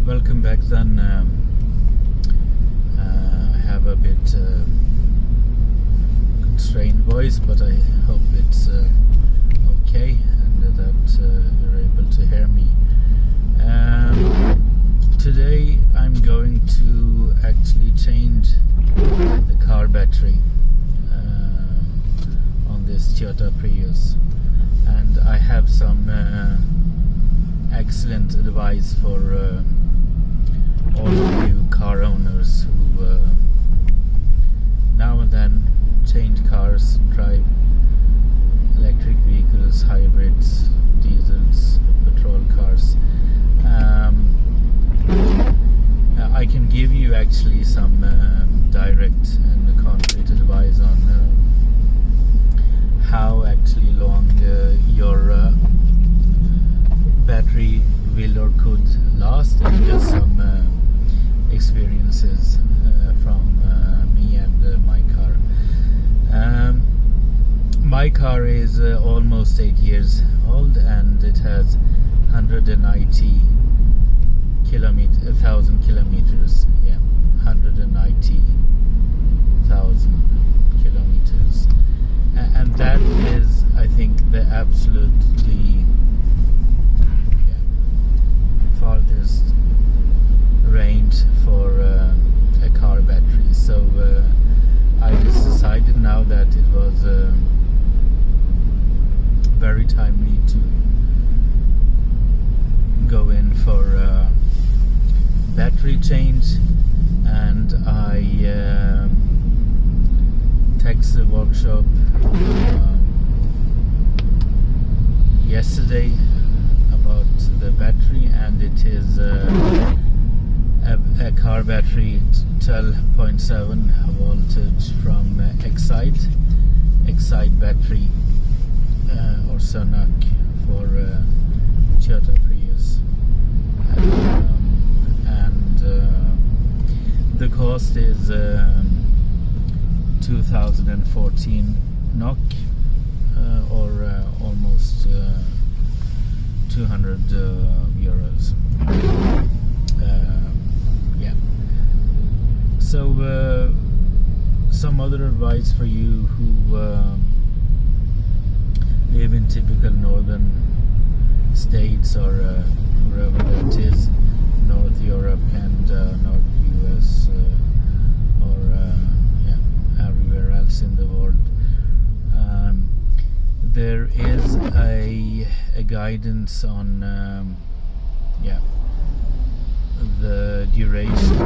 welcome back then. I have a bit constrained voice, but I hope it's okay and that you're able to hear me. Today I'm going to actually change the car battery on this Toyota Prius, and I have some excellent advice for all of you car owners who now and then change cars, drive electric vehicles, hybrids, diesels, petrol cars. I can give you actually some direct and concrete advice on how actually long your battery will or could last, and just some experiences from me and my car. My car is almost 8 years old, and it has 190,000 kilometers. Yeah, 190,000 kilometers, and that is, I think, the absolutely farthest range for a car battery. So I just decided now that it was very timely to go in for battery change, and I text the workshop yesterday about the battery, and it is a car battery 12.7 voltage from Excite battery or Sonac for Toyota Prius, and the cost is 2014 NOK, or almost 200 euros. Yeah. So some other advice for you who live in typical northern states, or wherever that is, North Europe and North US, or everywhere else in the world. There is a guidance on the duration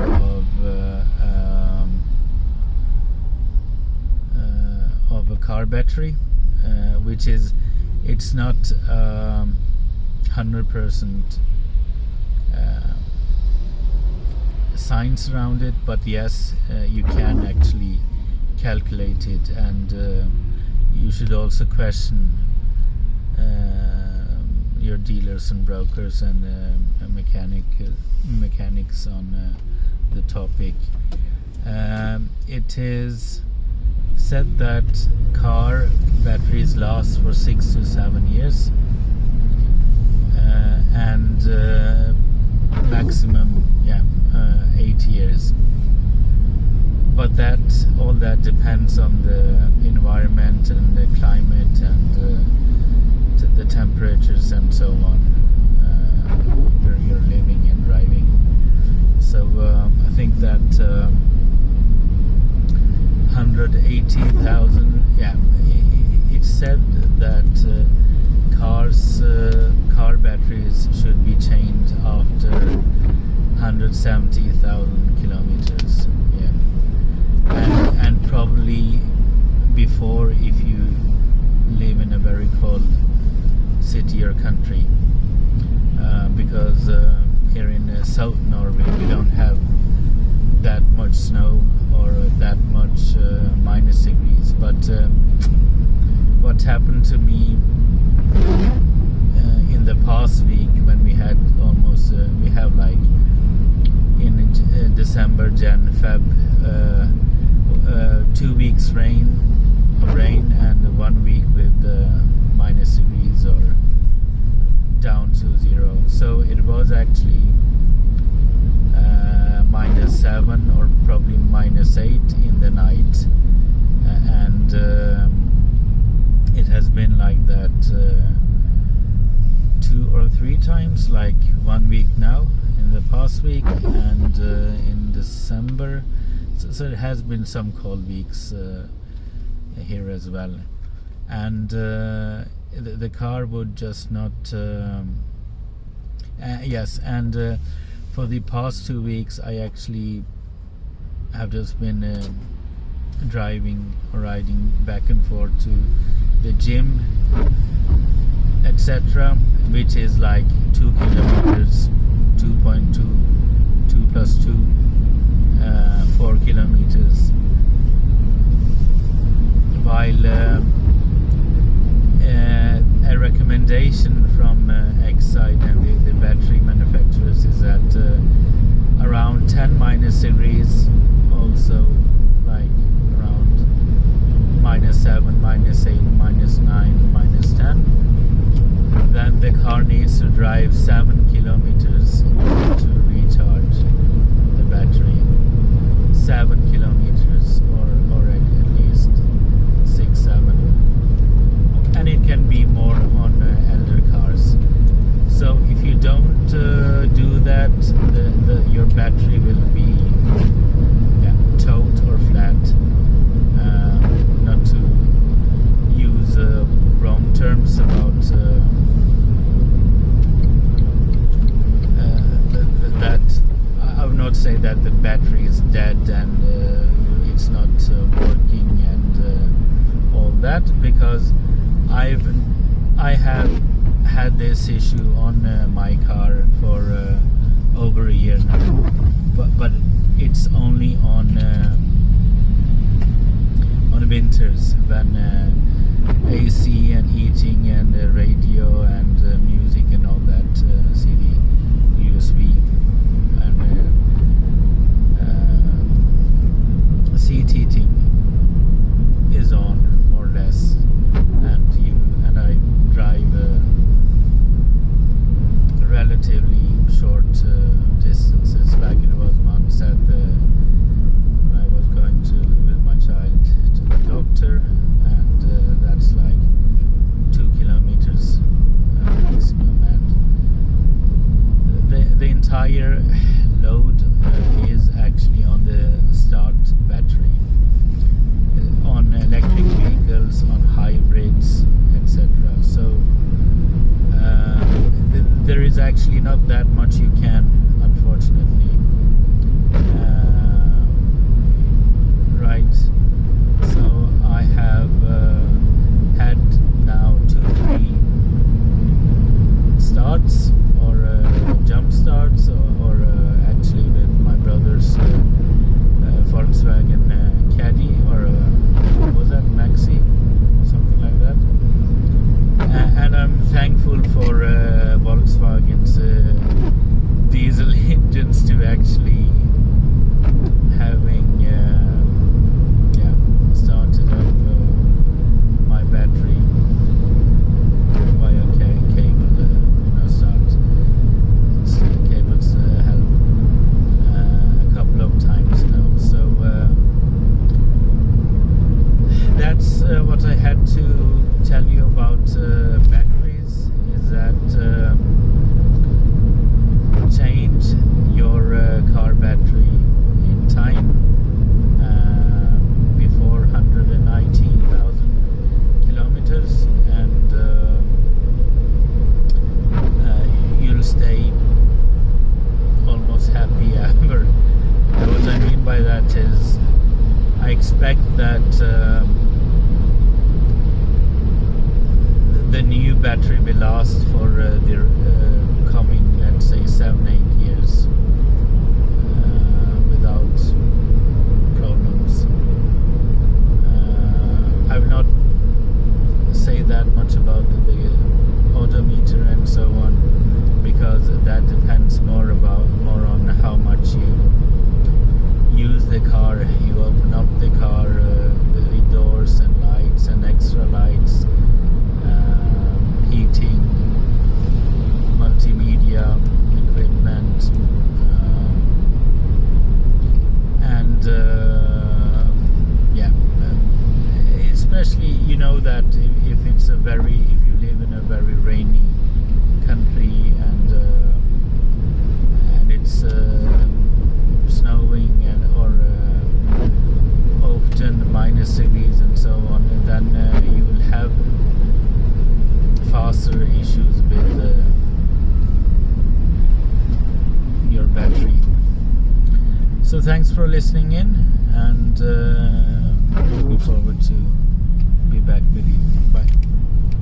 of a car battery, which is, it's not 100% science around it, but yes, you can actually calculate it, and you should also question your dealers and brokers and mechanics on the topic. It is said that car batteries last for 6 to 7 years, and maximum 8 years. But all that depends on the environment and the climate and the temperatures and so on where you're living and driving. So I think that 180,000. It's said that car batteries should be changed after 170,000 kilometers. And probably before, if you live in a very cold city or country, because here in South Norway we don't have that much snow or that much minus degrees. But what happened to me in the past week, when we had almost we have like in December, Jan, Feb, 2 weeks rain and 1 week with minus degrees or down to 0. So it was actually -8 in the night, and it has been like that 2 or 3 times, like 1 week now in the past week, and in December. So it has been some cold weeks here as well, and the car would just not yes, and for the past 2 weeks I actually have just been driving or riding back and forth to the gym, etc., which is like 2 kilometers, 2.2, 2 plus 2, 4 kilometers, while a recommendation from Excite and the battery manufacturers is that around 10 minus degrees, also like around -7, -8, -9, -10, then the car needs to drive 7 kilometers in order to recharge the battery. 7 kilometers, or at least 6, 7, and it can be more on elder cars. So if you don't do that, your battery will be towed or flat. Not to use wrong terms about that. I would not say that the battery is dead and it's not working and all that, because I have had this issue on my car for over a year now, but it's only on winters when AC and heating and radio and music and all that, CD, USB and seat heating is on, more or less, and I drive relatively short distances, like it was once when I was going with my child to the doctor, and that's like 2 kilometers maximum, and the entire load is actually on the start battery, on electric vehicles, on hybrids, etc. So there is actually not that much you can, unfortunately. Right. So I have had now 2-3 starts, or jump starts, or actually with my brother's Volkswagen Caddy, or what was that, Maxi, something like that. And I'm thankful for Volkswagen's diesel engines to actually having started up my battery via cable, cables help a couple of times now. So that's what I had to tell you about batteries, is that change your car battery in time before 119,000 kilometers, and you'll stay almost happy ever. What I mean by that is, I expect that the new battery will last for the coming, let's say, 7-8 years without problems. I will not say that much about the odometer and so on, because that depends more on how much you use the car. You open up the car, the doors and lights and extra lights, heating, So thanks for listening in, and looking forward to be back with you. Bye.